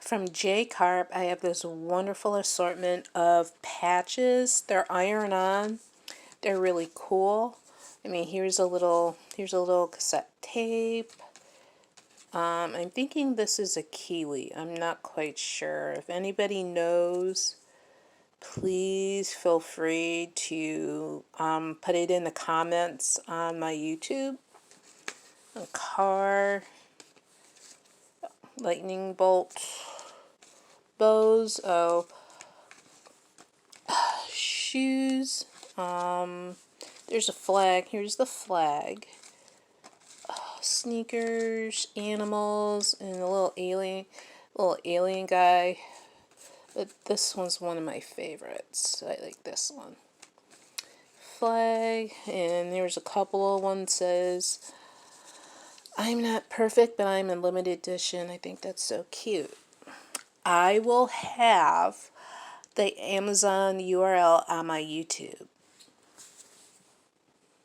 from J.CARP, I have this wonderful assortment of patches. They're iron-on. They're really cool. I mean, here's a little cassette tape. I'm thinking this is a kiwi. I'm not quite sure. If anybody knows, please feel free to put it in the comments on my YouTube. A car, lightning bolt, bows, shoes, there's a flag, here's the flag, sneakers, animals, and a little alien guy. But this one's one of my favorites. I like this one. Flag, and there's a couple of one says, I'm not perfect, but I'm in limited edition. I think that's so cute. I will have the Amazon URL on my YouTube.